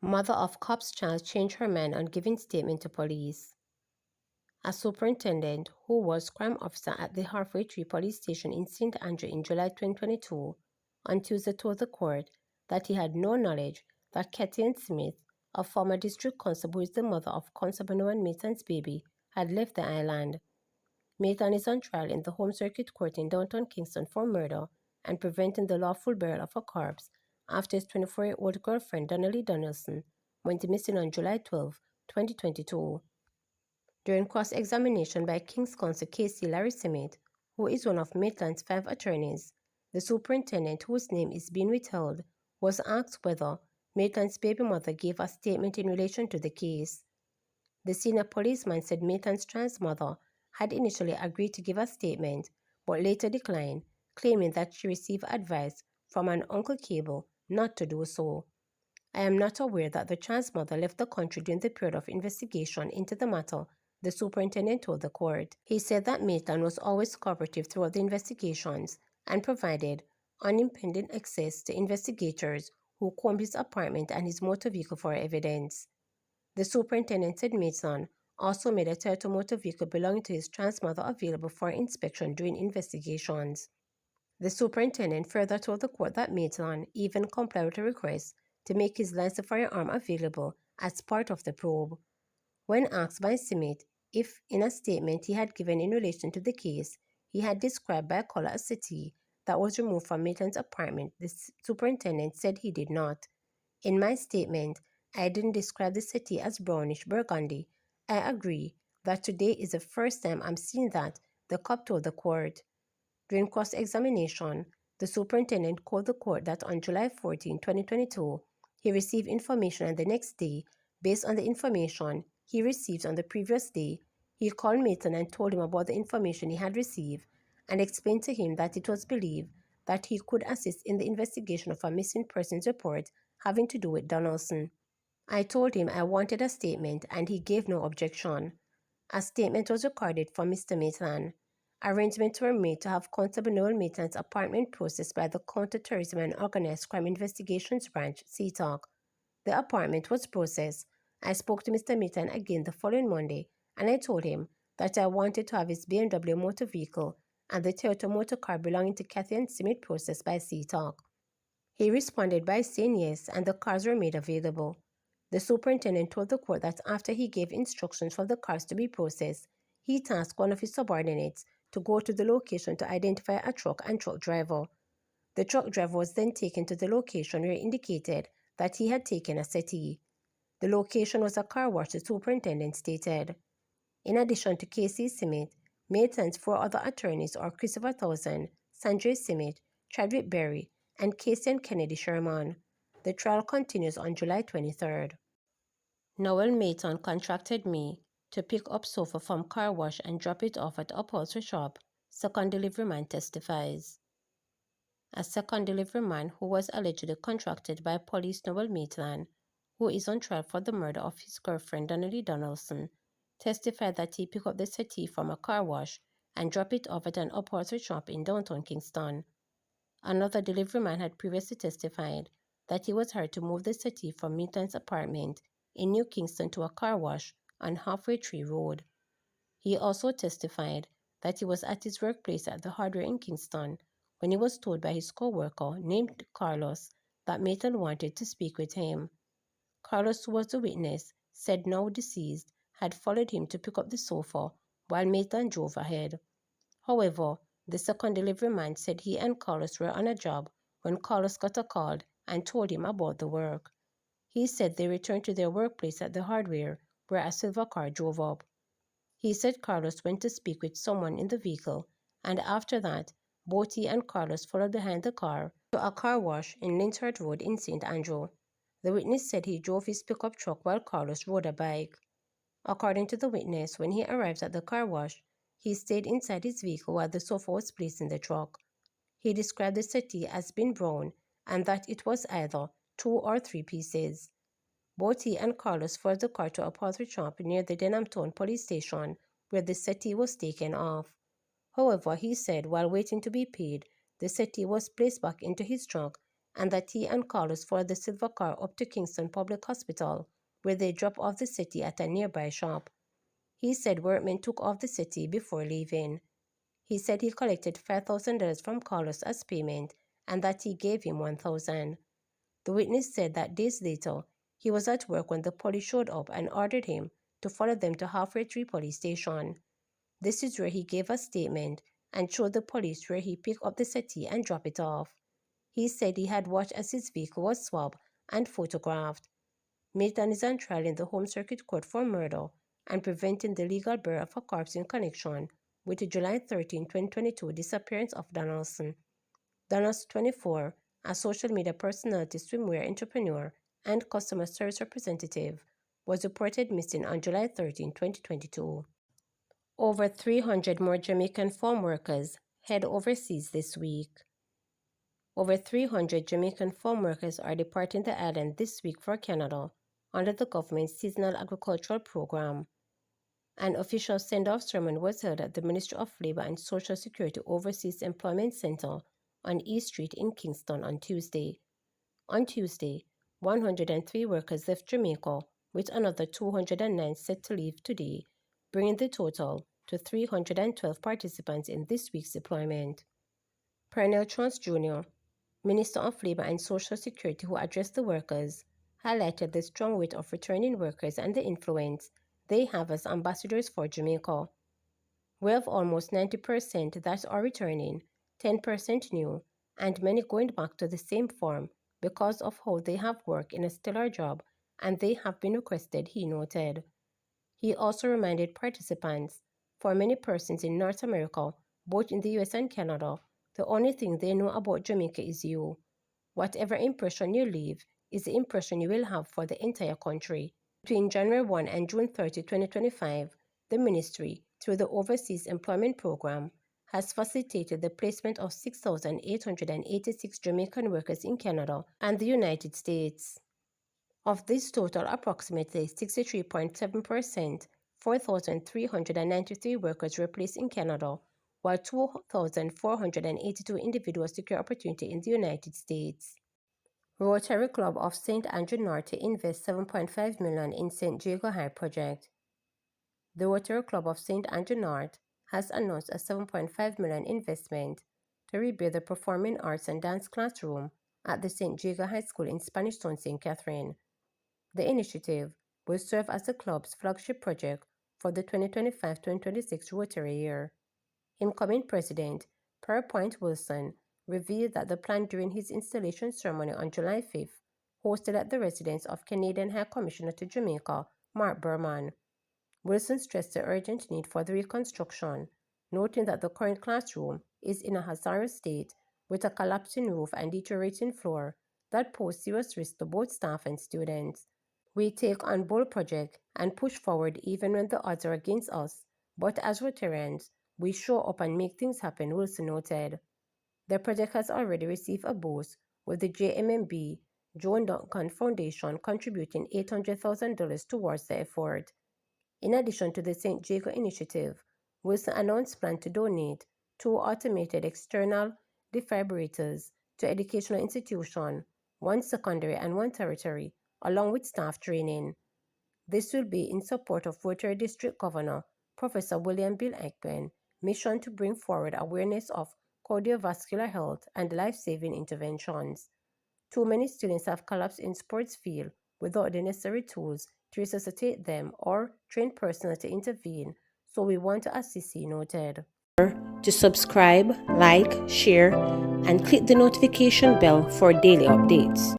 Mother of cop's child changed her mind on giving statement to police. A superintendent who was crime officer at the Rotary police station in St. Andrew in July 2022 on Tuesday told the court that he had no knowledge that Kathy Smith, a former district constable who is the mother of Constable Noel Maitland's baby, had left the island. Maitland is on trial in the Home Circuit Court in downtown Kingston for murder and preventing the lawful burial of a corpse after his 24-year-old girlfriend Donnelly Donaldson went missing on July 12, 2022. During cross-examination by King's Counsel Casey Larry Simmet, who is one of Maitland's 5 attorneys, the superintendent, whose name is being withheld, was asked whether Maitland's baby mother gave a statement in relation to the case. The senior policeman said Maitland's trans mother had initially agreed to give a statement, but later declined, claiming that she received advice from an Uncle Cable not to do so. I am not aware that the trans mother left the country during the period of investigation into the matter, the superintendent told the court. He said that Maitland was always cooperative throughout the investigations and provided unimpeded access to investigators who combed his apartment and his motor vehicle for evidence. The superintendent said Maitland also made a Toyota motor vehicle belonging to his trans mother available for inspection during investigations. The superintendent further told the court that Maitland even complied with a request to make his licensed firearm available as part of the probe. When asked by Simmet if, in a statement he had given in relation to the case, he had described by color a settee that was removed from Maitland's apartment, the superintendent said he did not. In my statement, I didn't describe the settee as brownish burgundy. I agree that today is the first time I'm seeing that, the cop told the court. During cross-examination, the superintendent told the court that on July 14, 2022, he received information and the next day, based on the information he received on the previous day, he called Maitland and told him about the information he had received and explained to him that it was believed that he could assist in the investigation of a missing persons report having to do with Donaldson. I told him I wanted a statement and he gave no objection. A statement was recorded from Mr. Maitland. Arrangements were made to have Constable Noel Maitland's apartment processed by the Counter-Terrorism and Organized Crime Investigations Branch, CTOC. The apartment was processed. I spoke to Mr. Maitland again the following Monday and I told him that I wanted to have his BMW motor vehicle and the Toyota motor car belonging to Kathy and Simmet processed by CTOC. He responded by saying yes, and the cars were made available. The superintendent told the court that after he gave instructions for the cars to be processed, he tasked one of his subordinates to go to the location to identify a truck and truck driver. The truck driver was then taken to the location where he indicated that he had taken a settee. The location was a car wash, the superintendent stated. In addition to Casey Simmet, Maitland's 4 other attorneys are Christopher Townsend, Sanjay Simmet, Chadwick Berry, and Casey and Kennedy Sherman. The trial continues on July 23rd. Noel Maitland contracted me to pick up sofa from car wash and drop it off at upholstery shop, second delivery man testifies. A second delivery man who was allegedly contracted by police Noel Maitland, who is on trial for the murder of his girlfriend Donnelly Donaldson, testified that he picked up the settee from a car wash and dropped it off at an upholstery shop in downtown Kingston. Another delivery man had previously testified that he was hired to move the settee from Maitland's apartment in New Kingston to a car wash on Halfway Tree Road. He also testified that he was at his workplace at the hardware in Kingston when he was told by his co-worker named Carlos that Maitland wanted to speak with him. Carlos, who was the witness, said now deceased had followed him to pick up the sofa while Maitland drove ahead. However, the second delivery man said he and Carlos were on a job when Carlos got a call and told him about the work. He said they returned to their workplace at the hardware where a silver car drove up. He said Carlos went to speak with someone in the vehicle, and after that, both he and Carlos followed behind the car to a car wash in Lyndhurst Road in St. Andrew. The witness said he drove his pickup truck while Carlos rode a bike. According to the witness, when he arrived at the car wash, he stayed inside his vehicle while the sofa was placed in the truck. He described the settee as being brown and that it was either 2 or 3 pieces. Both he and Carlos followed the car to a pottery shop near the Denham Town police station where the settee was taken off. However, he said while waiting to be paid, the settee was placed back into his trunk and that he and Carlos followed the silver car up to Kingston Public Hospital, where they dropped off the settee at a nearby shop. He said workmen took off the settee before leaving. He said he collected $5,000 from Carlos as payment and that he gave him $1,000. The witness said that days later, he was at work when the police showed up and ordered him to follow them to Rotary police station. This is where he gave a statement and showed the police where he picked up the settee and dropped it off. He said he had watched as his vehicle was swabbed and photographed. Maitland is on trial in the Home Circuit Court for murder and preventing the legal burial of a corpse in connection with the July 13, 2022 disappearance of Donaldson. Donaldson, 24, a social media personality, swimwear entrepreneur, and customer service representative, was reported missing on July 13, 2022. Over 300 more Jamaican farm workers head overseas this week. Over 300 Jamaican farm workers are departing the island this week for Canada under the government's seasonal agricultural program. An official send-off sermon was held at the Ministry of Labour and Social Security Overseas Employment Centre on East Street in Kingston on Tuesday. On Tuesday, 103 workers left Jamaica, with another 209 set to leave today, bringing the total to 312 participants in this week's deployment. Pernell Trans Jr., Minister of Labour and Social Security, who addressed the workers, highlighted the strong weight of returning workers and the influence they have as ambassadors for Jamaica. We have almost 90% that are returning, 10% new, and many going back to the same firm because of how they have worked in a stellar job and they have been requested, he noted. He also reminded participants, for many persons in North America, both in the US and Canada, the only thing they know about Jamaica is you. Whatever impression you leave is the impression you will have for the entire country. Between January 1 and June 30, 2025, the ministry, through the Overseas Employment Program, has facilitated the placement of 6,886 Jamaican workers in Canada and the United States. Of this total, approximately 63.7%, 4,393 workers were placed in Canada, while 2,482 individuals secured opportunity in the United States. Rotary Club of St. Andrew North to invest $7.5 million in St. Jago High project. The Rotary Club of St. Andrew North has announced a $7.5 million investment to rebuild the performing arts and dance classroom at the St. Jago High School in Spanish Town, St. Catherine. The initiative will serve as the club's flagship project for the 2025-2026 Rotary year. Incoming President Point Wilson revealed that the plan during his installation ceremony on July 5th, hosted at the residence of Canadian High Commissioner to Jamaica, Mark Berman. Wilson stressed the urgent need for the reconstruction, noting that the current classroom is in a hazardous state with a collapsing roof and deteriorating floor that pose serious risk to both staff and students. We take on bold projects and push forward even when the odds are against us, but as Rotarians, we show up and make things happen, Wilson noted. The project has already received a boost, with the JMMB Joan Duncan Foundation contributing $800,000 towards the effort. In addition to the St. Jago initiative, Wilson announced plans to donate 2 automated external defibrillators to educational institutions, 1 secondary and 1 tertiary, along with staff training. This will be in support of Rotary District Governor Professor William Bill Ekpen mission to bring forward awareness of cardiovascular health and life-saving interventions. Too many students have collapsed in sports field without the necessary tools to resuscitate them or trained personnel to intervene, so we want to assist, he noted. To subscribe, like, share, and click the notification bell for daily updates.